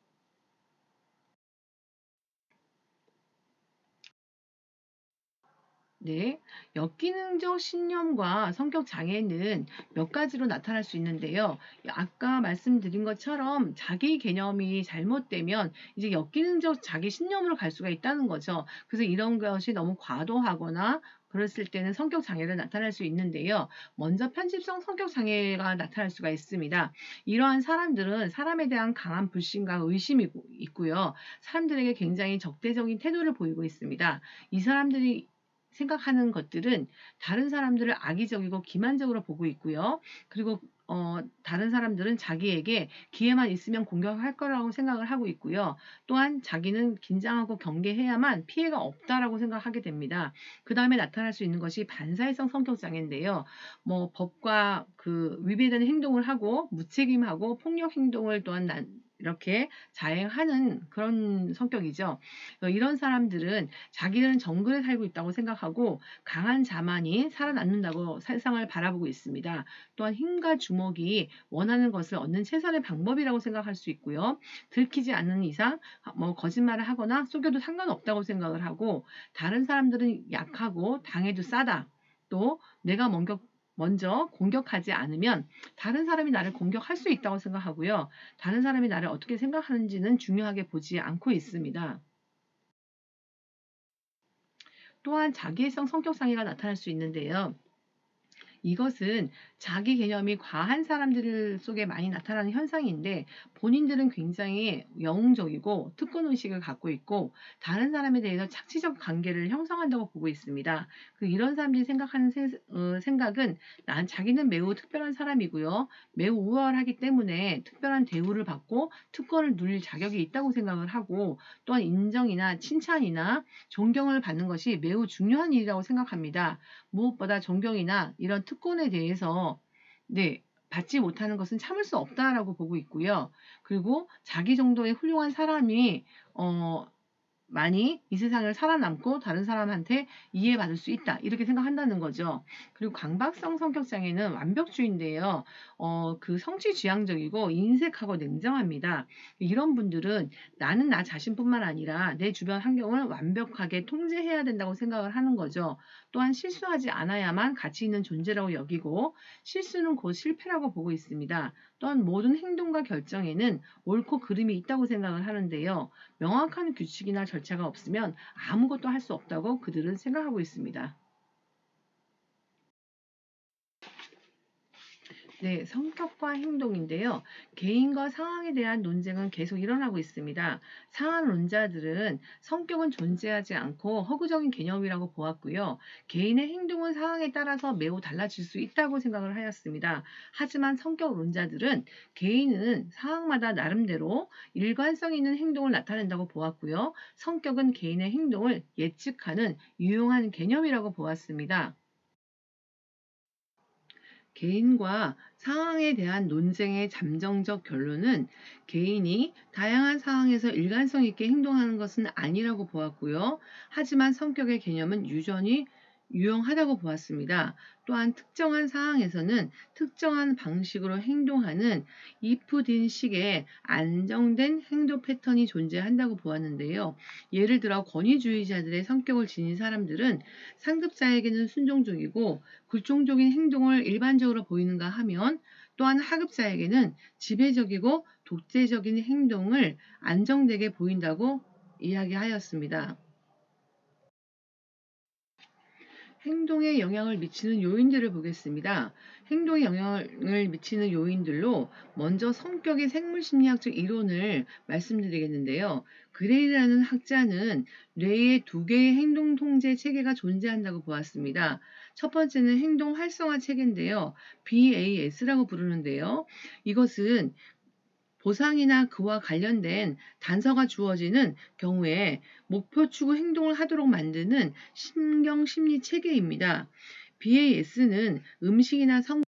네, 역기능적 신념과 성격 장애는 몇 가지로 나타날 수 있는데요. 아까 말씀드린 것처럼 자기 개념이 잘못되면 이제 역기능적 자기 신념으로 갈 수가 있다는 거죠. 그래서 이런 것이 너무 과도하거나 그랬을 때는 성격 장애가 나타날 수 있는데요. 먼저 편집성 성격 장애가 나타날 수가 있습니다. 이러한 사람들은 사람에 대한 강한 불신과 의심이 있고요. 사람들에게 굉장히 적대적인 태도를 보이고 있습니다. 이 사람들이 생각하는 것들은 다른 사람들을 악의적이고 기만적으로 보고 있고요. 그리고 다른 사람들은 자기에게 기회만 있으면 공격할 거라고 생각을 하고 있고요. 또한 자기는 긴장하고 경계해야만 피해가 없다라고 생각하게 됩니다. 그 다음에 나타날 수 있는 것이 반사회성 성격 장애인데요. 법과 위배되는 행동을 하고 무책임하고 폭력 행동을 또한 이렇게 자행하는 그런 성격이죠. 이런 사람들은 자기들은 정글에 살고 있다고 생각하고 강한 자만이 살아남는다고 세상을 바라보고 있습니다. 또한 힘과 주먹이 원하는 것을 얻는 최선의 방법이라고 생각할 수 있고요. 들키지 않는 이상 거짓말을 하거나 속여도 상관없다고 생각을 하고 다른 사람들은 약하고 당해도 싸다. 또 내가 먼저 공격하지 않으면 다른 사람이 나를 공격할 수 있다고 생각하고요. 다른 사람이 나를 어떻게 생각하는지는 중요하게 보지 않고 있습니다. 또한 자기애성 성격 장애가 나타날 수 있는데요. 이것은 자기 개념이 과한 사람들 속에 많이 나타나는 현상인데 본인들은 굉장히 영웅적이고 특권의식을 갖고 있고 다른 사람에 대해서 착취적 관계를 형성한다고 보고 있습니다. 이런 사람들이 생각하는 생각은 자기는 매우 특별한 사람이고요. 매우 우월하기 때문에 특별한 대우를 받고 특권을 누릴 자격이 있다고 생각을 하고 또한 인정이나 칭찬이나 존경을 받는 것이 매우 중요한 일이라고 생각합니다. 무엇보다 존경이나 이런 특권에 대해서 받지 못하는 것은 참을 수 없다라고 보고 있고요. 그리고 자기 정도의 훌륭한 사람이 많이 이 세상을 살아남고 다른 사람한테 이해받을 수 있다. 이렇게 생각한다는 거죠. 그리고 강박성 성격장애는 완벽주의인데요. 성취지향적이고 인색하고 냉정합니다. 이런 분들은 나는 나 자신뿐만 아니라 내 주변 환경을 완벽하게 통제해야 된다고 생각을 하는 거죠. 또한 실수하지 않아야만 가치 있는 존재라고 여기고 실수는 곧 실패라고 보고 있습니다. 또한 모든 행동과 결정에는 옳고 그름이 있다고 생각을 하는데요. 명확한 규칙이나 절차가 없으면 아무것도 할 수 없다고 그들은 생각하고 있습니다. 네, 성격과 행동인데요. 개인과 상황에 대한 논쟁은 계속 일어나고 있습니다. 상한론자들은 성격은 존재하지 않고 허구적인 개념이라고 보았고요. 개인의 행동은 상황에 따라서 매우 달라질 수 있다고 생각을 하였습니다. 하지만 성격론자들은 개인은 상황마다 나름대로 일관성 있는 행동을 나타낸다고 보았고요. 성격은 개인의 행동을 예측하는 유용한 개념이라고 보았습니다. 개인과 상황에 대한 논쟁의 잠정적 결론은 개인이 다양한 상황에서 일관성 있게 행동하는 것은 아니라고 보았고요. 하지만 성격의 개념은 유전이 유용하다고 보았습니다. 또한 특정한 상황에서는 특정한 방식으로 행동하는 if then 식의 안정된 행동 패턴이 존재한다고 보았는데요. 예를 들어 권위주의자들의 성격을 지닌 사람들은 상급자에게는 순종적이고 굴종적인 행동을 일반적으로 보이는가 하면, 또한 하급자에게는 지배적이고 독재적인 행동을 안정되게 보인다고 이야기하였습니다. 행동에 영향을 미치는 요인들을 보겠습니다. 행동에 영향을 미치는 요인들로 먼저 성격의 생물심리학적 이론을 말씀드리겠는데요. 그레이라는 학자는 뇌에 두 개의 행동 통제 체계가 존재한다고 보았습니다. 첫 번째는 행동 활성화 체계인데요. BAS라고 부르는데요. 이것은 보상이나 그와 관련된 단서가 주어지는 경우에 목표 추구 행동을 하도록 만드는 신경 심리 체계입니다. BAS는 음식이나 성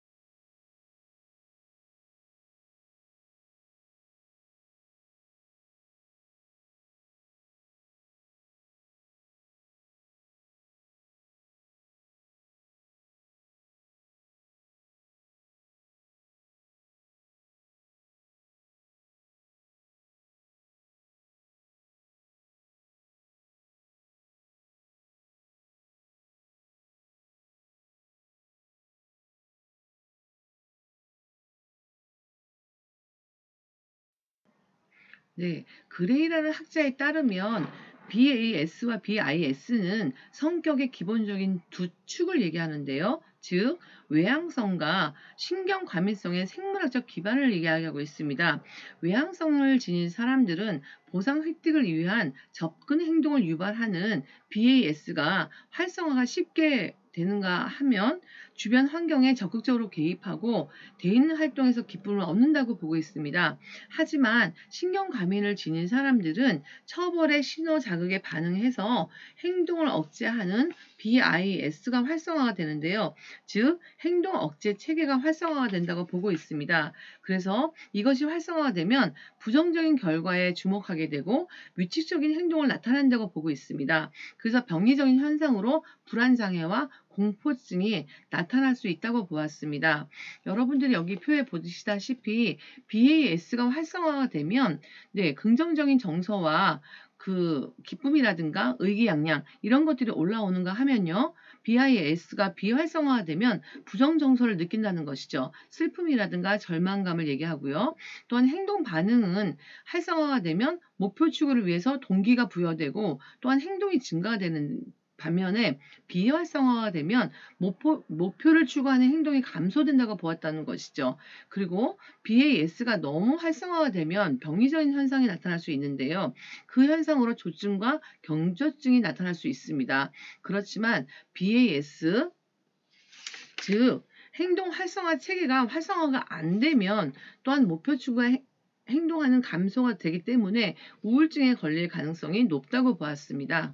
네, 그레이라는 학자에 따르면 BAS와 BIS는 성격의 기본적인 두 축을 얘기하는데요. 즉, 외향성과 신경 과민성의 생물학적 기반을 얘기하고 있습니다. 외향성을 지닌 사람들은 보상 획득을 위한 접근 행동을 유발하는 BAS가 활성화가 쉽게 되는가 하면 주변 환경에 적극적으로 개입하고 대인 활동에서 기쁨을 얻는다고 보고 있습니다. 하지만 신경 과민을 지닌 사람들은 처벌의 신호 자극에 반응해서 행동을 억제하는 BIS가 활성화가 되는데요. 즉, 행동 억제 체계가 활성화가 된다고 보고 있습니다. 그래서 이것이 활성화가 되면 부정적인 결과에 주목하게 되고 위축적인 행동을 나타낸다고 보고 있습니다. 그래서 병리적인 현상으로 불안장애와 공포증이 나타날 수 있다고 보았습니다. 여러분들이 여기 표에 보시다시피 BAS가 활성화가 되면 긍정적인 정서와 그 기쁨이라든가 의기양양 이런 것들이 올라오는가 하면요. BIS가 비활성화되면 부정 정서를 느낀다는 것이죠. 슬픔이라든가 절망감을 얘기하고요. 또한 행동 반응은 활성화가 되면 목표 추구를 위해서 동기가 부여되고 또한 행동이 증가되는 반면에 비활성화가 되면 목표를 추구하는 행동이 감소된다고 보았다는 것이죠. 그리고 BAS가 너무 활성화가 되면 병리적인 현상이 나타날 수 있는데요. 그 현상으로 조증과 경조증이 나타날 수 있습니다. 그렇지만 BAS, 즉 행동 활성화 체계가 활성화가 안 되면 또한 목표 추구와 행동하는 감소가 되기 때문에 우울증에 걸릴 가능성이 높다고 보았습니다.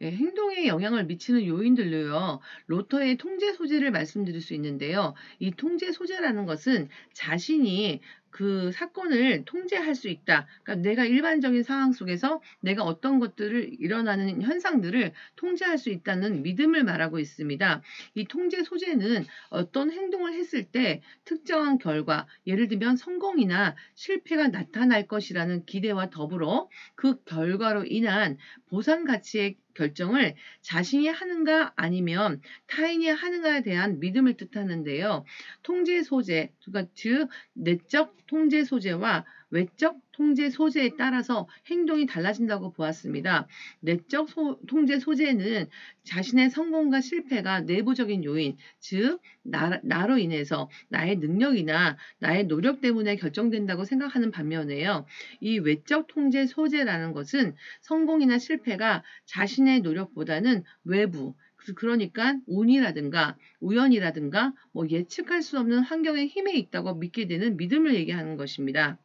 행동에 영향을 미치는 요인들로요. 로터의 통제 소재를 말씀드릴 수 있는데요. 이 통제 소재라는 것은 자신이 그 사건을 통제할 수 있다. 그러니까 내가 일반적인 상황 속에서 내가 어떤 것들을 일어나는 현상들을 통제할 수 있다는 믿음을 말하고 있습니다. 이 통제 소재는 어떤 행동을 했을 때 특정한 결과, 예를 들면 성공이나 실패가 나타날 것이라는 기대와 더불어 그 결과로 인한 보상 가치의 결정을 자신이 하는가 아니면 타인이 하는가에 대한 믿음을 뜻하는데요. 통제 소재, 그러니까 즉 내적 통제 소재와 외적 통제 소재에 따라서 행동이 달라진다고 보았습니다. 내적 통제 소재는 자신의 성공과 실패가 내부적인 요인, 즉 나로 인해서 나의 능력이나 나의 노력 때문에 결정된다고 생각하는 반면에요. 이 외적 통제 소재라는 것은 성공이나 실패가 자신의 노력보다는 외부, 그러니까 운이라든가 우연이라든가 예측할 수 없는 환경의 힘에 있다고 믿게 되는 믿음을 얘기하는 것입니다.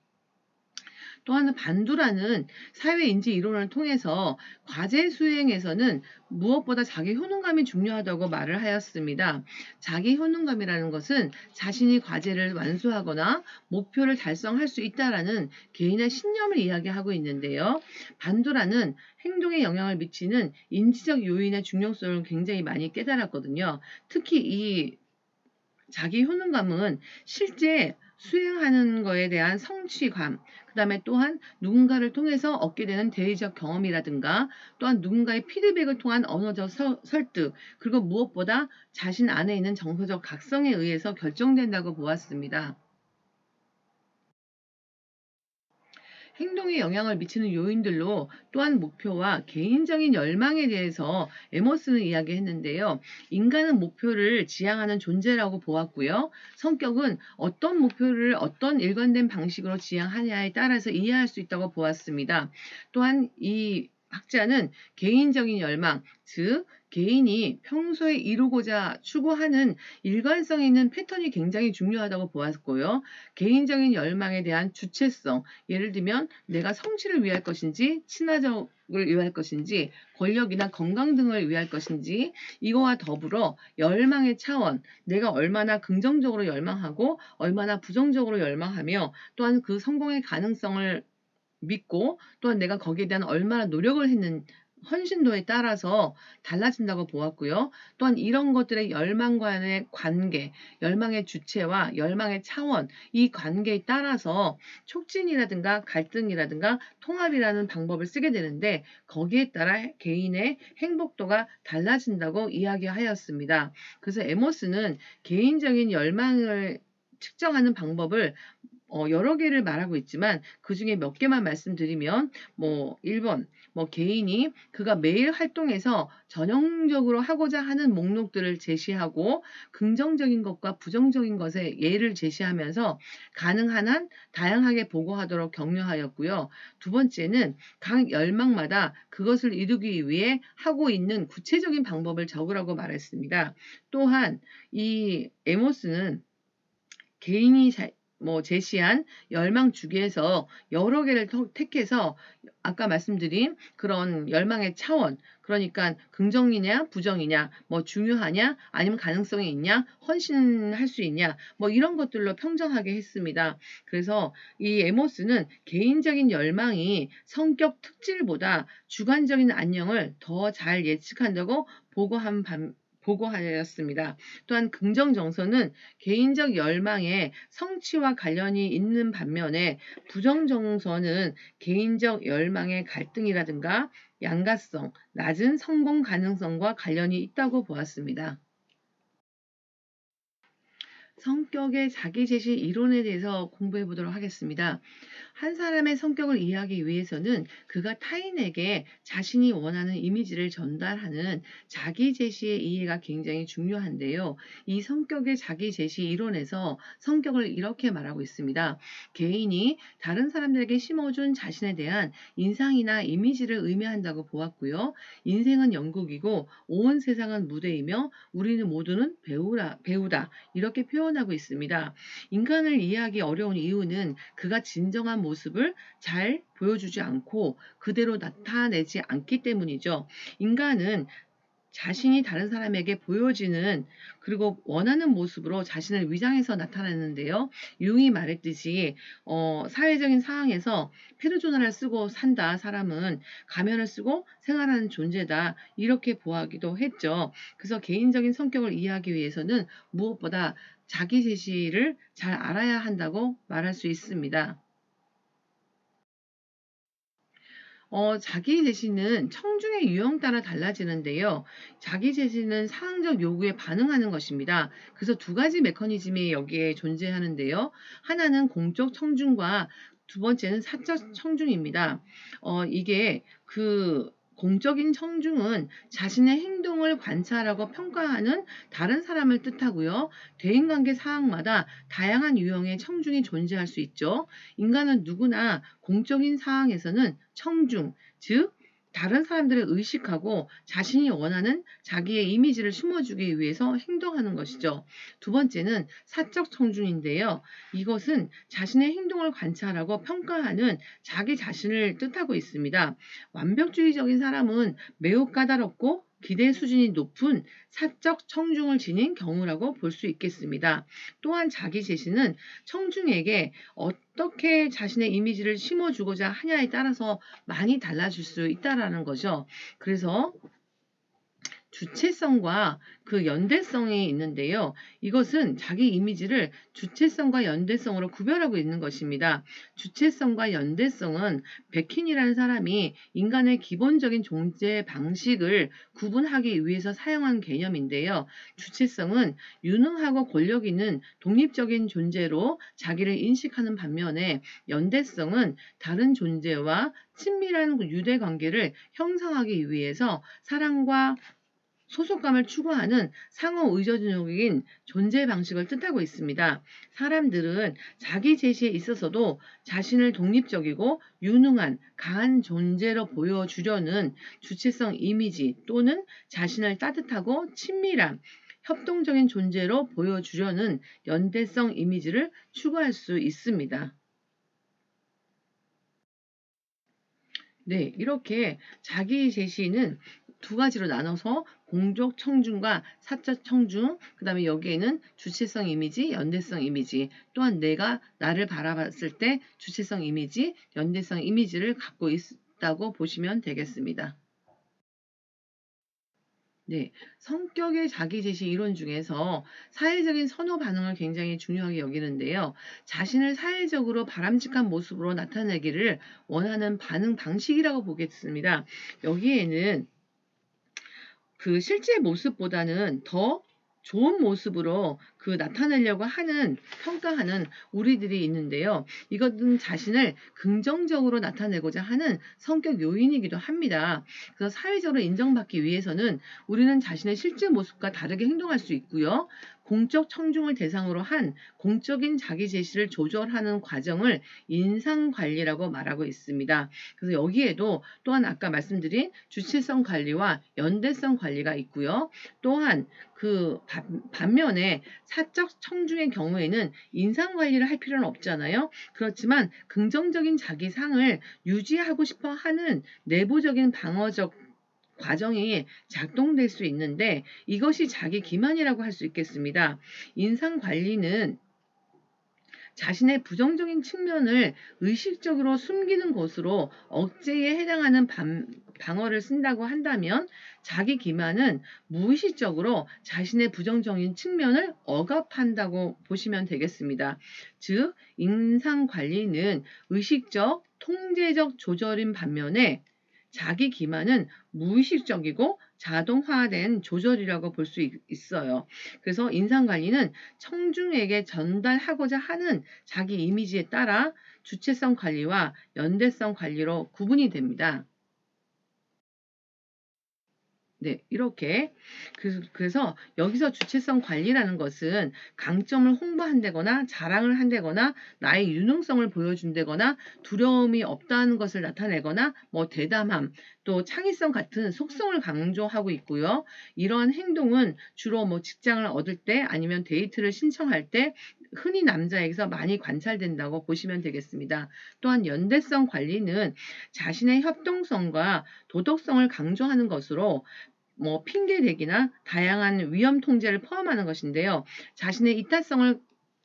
또 하나 반두라는 사회인지 이론을 통해서 과제 수행에서는 무엇보다 자기 효능감이 중요하다고 말을 하였습니다. 자기 효능감이라는 것은 자신이 과제를 완수하거나 목표를 달성할 수 있다라는 개인의 신념을 이야기하고 있는데요. 반두라는 행동에 영향을 미치는 인지적 요인의 중요성을 굉장히 많이 깨달았거든요. 특히 이 자기 효능감은 실제 수행하는 거에 대한 성취감, 그 다음에 또한 누군가를 통해서 얻게 되는 대리적 경험이라든가 또한 누군가의 피드백을 통한 언어적 설득, 그리고 무엇보다 자신 안에 있는 정서적 각성에 의해서 결정된다고 보았습니다. 행동에 영향을 미치는 요인들로 또한 목표와 개인적인 열망에 대해서 에머스는 이야기했는데요. 인간은 목표를 지향하는 존재라고 보았고요. 성격은 어떤 목표를 어떤 일관된 방식으로 지향하냐에 따라서 이해할 수 있다고 보았습니다. 또한 이 학자는 개인적인 열망, 즉 개인이 평소에 이루고자 추구하는 일관성 있는 패턴이 굉장히 중요하다고 보았고요. 개인적인 열망에 대한 주체성, 예를 들면 내가 성취를 위할 것인지 친화적을 위할 것인지 권력이나 건강 등을 위할 것인지 이거와 더불어 열망의 차원, 내가 얼마나 긍정적으로 열망하고 얼마나 부정적으로 열망하며 또한 그 성공의 가능성을 믿고 또한 내가 거기에 대한 얼마나 노력을 했는 헌신도에 따라서 달라진다고 보았고요. 또한 이런 것들의 열망과의 관계, 열망의 주체와 열망의 차원, 이 관계에 따라서 촉진이라든가 갈등이라든가 통합이라는 방법을 쓰게 되는데 거기에 따라 개인의 행복도가 달라진다고 이야기하였습니다. 그래서 에모스는 개인적인 열망을 측정하는 방법을 여러 개를 말하고 있지만 그 중에 몇 개만 말씀드리면 1번 개인이 그가 매일 활동에서 전형적으로 하고자 하는 목록들을 제시하고 긍정적인 것과 부정적인 것에 예를 제시하면서 가능한 한 다양하게 보고하도록 격려하였고요. 두 번째는 각 열망마다 그것을 이루기 위해 하고 있는 구체적인 방법을 적으라고 말했습니다. 또한 이 에모스는 개인이 제시한 열망 주기에서 여러 개를 택해서 아까 말씀드린 그런 열망의 차원, 그러니까 긍정이냐 부정이냐, 중요하냐 아니면 가능성이 있냐, 헌신할 수 있냐, 이런 것들로 평정하게 했습니다. 그래서 이 에모스는 개인적인 열망이 성격 특질보다 주관적인 안녕을 더 잘 예측한다고 보고하였습니다. 또한 긍정 정서는 개인적 열망의 성취와 관련이 있는 반면에 부정 정서는 개인적 열망의 갈등이라든가 양가성, 낮은 성공 가능성과 관련이 있다고 보았습니다. 성격의 자기제시 이론에 대해서 공부해 보도록 하겠습니다. 한 사람의 성격을 이해하기 위해서는 그가 타인에게 자신이 원하는 이미지를 전달하는 자기제시의 이해가 굉장히 중요한데요. 이 성격의 자기제시 이론에서 성격을 이렇게 말하고 있습니다. 개인이 다른 사람들에게 심어준 자신에 대한 인상이나 이미지를 의미한다고 보았고요. 인생은 연극이고 온 세상은 무대이며 우리는 모두는 배우다 이렇게 표현하고 있습니다. 인간을 이해하기 어려운 이유는 그가 진정한 모습을 잘 보여주지 않고 그대로 나타내지 않기 때문이죠. 인간은 자신이 다른 사람에게 보여지는 그리고 원하는 모습으로 자신을 위장해서 나타내는데요. 융이 말했듯이 사회적인 상황에서 페르소나를 쓰고 산다. 사람은 가면을 쓰고 생활하는 존재다. 이렇게 보아하기도 했죠. 그래서 개인적인 성격을 이해하기 위해서는 무엇보다 자기 제시를 잘 알아야 한다고 말할 수 있습니다. 자기 제시는 청중의 유형 따라 달라지는데요. 자기 제시는 상황적 요구에 반응하는 것입니다. 그래서 두 가지 메커니즘이 여기에 존재하는데요. 하나는 공적 청중과 두 번째는 사적 청중입니다. 이게 공적인 청중은 자신의 행동을 관찰하고 평가하는 다른 사람을 뜻하고요. 대인관계 사항마다 다양한 유형의 청중이 존재할 수 있죠. 인간은 누구나 공적인 상황에서는 청중, 즉 다른 사람들을 의식하고 자신이 원하는 자기의 이미지를 심어주기 위해서 행동하는 것이죠. 두 번째는 사적 청중인데요. 이것은 자신의 행동을 관찰하고 평가하는 자기 자신을 뜻하고 있습니다. 완벽주의적인 사람은 매우 까다롭고 기대 수준이 높은 사적 청중을 지닌 경우라고 볼 수 있겠습니다. 또한 자기 제시는 청중에게 어떻게 자신의 이미지를 심어주고자 하냐에 따라서 많이 달라질 수 있다라는 거죠. 그래서 주체성과 그 연대성이 있는데요. 이것은 자기 이미지를 주체성과 연대성으로 구별하고 있는 것입니다. 주체성과 연대성은 베킨이라는 사람이 인간의 기본적인 존재 방식을 구분하기 위해서 사용한 개념인데요. 주체성은 유능하고 권력 있는 독립적인 존재로 자기를 인식하는 반면에 연대성은 다른 존재와 친밀한 유대 관계를 형성하기 위해서 사랑과 소속감을 추구하는 상호 의존적인 존재 방식을 뜻하고 있습니다. 사람들은 자기 제시에 있어서도 자신을 독립적이고 유능한 강한 존재로 보여주려는 주체성 이미지 또는 자신을 따뜻하고 친밀한 협동적인 존재로 보여주려는 연대성 이미지를 추구할 수 있습니다. 네, 이렇게 자기 제시는 두 가지로 나눠서 공적 청중과 사적 청중, 그 다음에 여기에는 주체성 이미지, 연대성 이미지, 또한 내가 나를 바라봤을 때 주체성 이미지, 연대성 이미지를 갖고 있다고 보시면 되겠습니다. 네, 성격의 자기 제시 이론 중에서 사회적인 선호 반응을 굉장히 중요하게 여기는데요. 자신을 사회적으로 바람직한 모습으로 나타내기를 원하는 반응 방식이라고 보겠습니다. 여기에는 그 실제 모습보다는 더 좋은 모습으로 그 나타내려고 하는 평가하는 우리들이 있는데요. 이것은 자신을 긍정적으로 나타내고자 하는 성격 요인이기도 합니다. 그래서 사회적으로 인정받기 위해서는 우리는 자신의 실제 모습과 다르게 행동할 수 있고요. 공적 청중을 대상으로 한 공적인 자기 제시를 조절하는 과정을 인상 관리라고 말하고 있습니다. 그래서 여기에도 또한 아까 말씀드린 주체성 관리와 연대성 관리가 있고요. 또한 그 반면에 사적 청중의 경우에는 인상 관리를 할 필요는 없잖아요. 그렇지만 긍정적인 자기상을 유지하고 싶어 하는 내부적인 방어적 과정이 작동될 수 있는데 이것이 자기 기만이라고 할 수 있겠습니다. 인상 관리는 자신의 부정적인 측면을 의식적으로 숨기는 것으로 억제에 해당하는 방어를 쓴다고 한다면 자기 기만은 무의식적으로 자신의 부정적인 측면을 억압한다고 보시면 되겠습니다. 즉, 인상 관리는 의식적, 통제적 조절인 반면에 자기 기만은 무의식적이고 자동화된 조절이라고 볼 수 있어요. 그래서 인상관리는 청중에게 전달하고자 하는 자기 이미지에 따라 주체성 관리와 연대성 관리로 구분이 됩니다. 네, 이렇게. 그래서 여기서 주체성 관리라는 것은 강점을 홍보한다거나 자랑을 한다거나 나의 유능성을 보여준다거나 두려움이 없다는 것을 나타내거나 뭐 대담함 또 창의성 같은 속성을 강조하고 있고요. 이러한 행동은 주로 뭐 직장을 얻을 때 아니면 데이트를 신청할 때 흔히 남자에게서 많이 관찰된다고 보시면 되겠습니다. 또한 연대성 관리는 자신의 협동성과 도덕성을 강조하는 것으로 뭐 핑계대기나 다양한 위험 통제를 포함하는 것인데요. 자신의 이타성을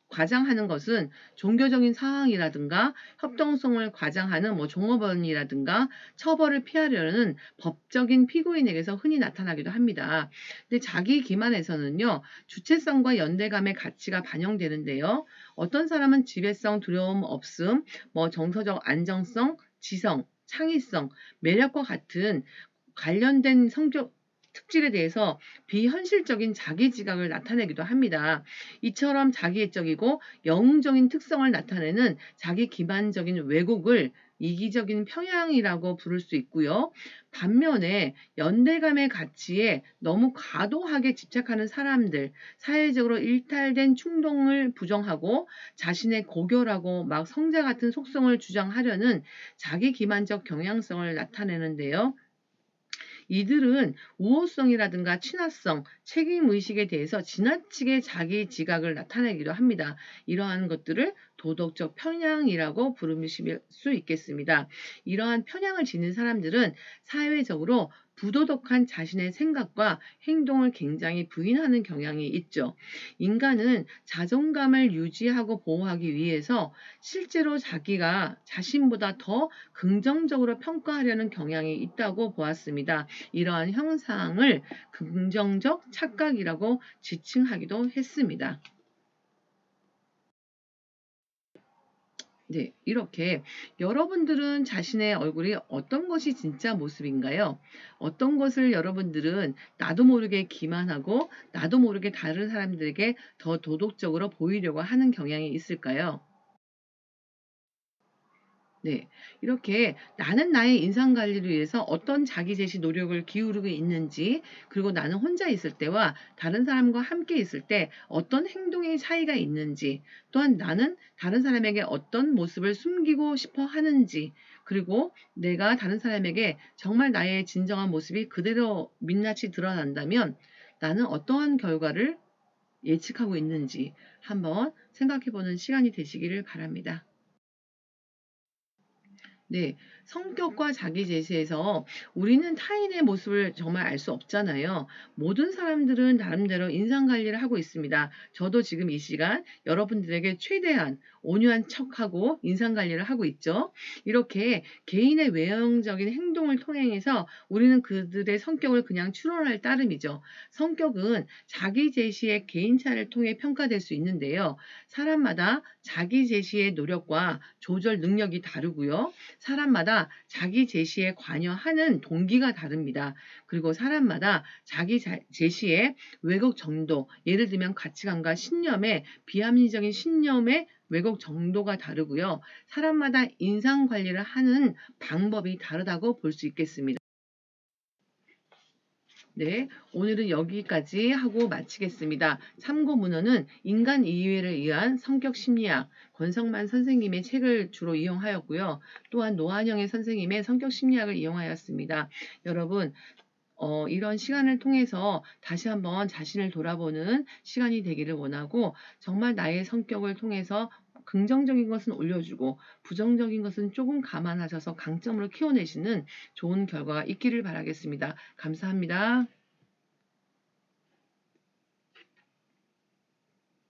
과장하는 것은 종교적인 상황이라든가 협동성을 과장하는 뭐 종업원이라든가 처벌을 피하려는 법적인 피고인에게서 흔히 나타나기도 합니다. 근데 자기 기만에서는요, 주체성과 연대감의 가치가 반영되는데요. 어떤 사람은 지배성, 두려움 없음, 뭐 정서적 안정성, 지성, 창의성, 매력과 같은 관련된 성격 특질에 대해서 비현실적인 자기 지각을 나타내기도 합니다. 이처럼 자기애적이고 영웅적인 특성을 나타내는 자기 기만적인 왜곡을 이기적인 평양이라고 부를 수 있고요. 반면에 연대감의 가치에 너무 과도하게 집착하는 사람들, 사회적으로 일탈된 충동을 부정하고 자신의 고결하고 막 성자 같은 속성을 주장하려는 자기 기만적 경향성을 나타내는데요. 이들은 우호성이라든가 친화성, 책임의식에 대해서 지나치게 자기 지각을 나타내기도 합니다. 이러한 것들을 도덕적 편향이라고 부르실 수 있겠습니다. 이러한 편향을 지닌 사람들은 사회적으로 부도덕한 자신의 생각과 행동을 굉장히 부인하는 경향이 있죠. 인간은 자존감을 유지하고 보호하기 위해서 실제로 자기가 자신보다 더 긍정적으로 평가하려는 경향이 있다고 보았습니다. 이러한 형상을 긍정적 착각이라고 지칭하기도 했습니다. 네, 이렇게 여러분들은 자신의 얼굴이 어떤 것이 진짜 모습인가요? 어떤 것을 여러분들은 나도 모르게 기만하고 나도 모르게 다른 사람들에게 더 도덕적으로 보이려고 하는 경향이 있을까요? 네. 이렇게 나는 나의 인상 관리를 위해서 어떤 자기 제시 노력을 기울이고 있는지, 그리고 나는 혼자 있을 때와 다른 사람과 함께 있을 때 어떤 행동의 차이가 있는지, 또한 나는 다른 사람에게 어떤 모습을 숨기고 싶어 하는지, 그리고 내가 다른 사람에게 정말 나의 진정한 모습이 그대로 민낯이 드러난다면 나는 어떠한 결과를 예측하고 있는지 한번 생각해 보는 시간이 되시기를 바랍니다. 네. 성격과 자기 제시에서 우리는 타인의 모습을 정말 알 수 없잖아요. 모든 사람들은 나름대로 인상 관리를 하고 있습니다. 저도 지금 이 시간 여러분들에게 최대한 온유한 척하고 인상 관리를 하고 있죠. 이렇게 개인의 외형적인 행동을 통해서 우리는 그들의 성격을 그냥 추론할 따름이죠. 성격은 자기 제시의 개인차를 통해 평가될 수 있는데요. 사람마다 자기 제시의 노력과 조절 능력이 다르고요. 사람마다 자기 제시에 관여하는 동기가 다릅니다. 그리고 사람마다 자기 제시의 왜곡 정도, 예를 들면 가치관과 신념의 비합리적인 신념의 왜곡 정도가 다르고요. 사람마다 인상 관리를 하는 방법이 다르다고 볼 수 있겠습니다. 네, 오늘은 여기까지 하고 마치겠습니다. 참고 문헌은 인간 이해를 위한 성격 심리학 권성만 선생님의 책을 주로 이용하였고요. 또한 노한영의 선생님의 성격 심리학을 이용하였습니다. 여러분, 이런 시간을 통해서 다시 한번 자신을 돌아보는 시간이 되기를 원하고 정말 나의 성격을 통해서 긍정적인 것은 올려주고 부정적인 것은 조금 감안하셔서 강점으로 키워내시는 좋은 결과가 있기를 바라겠습니다. 감사합니다.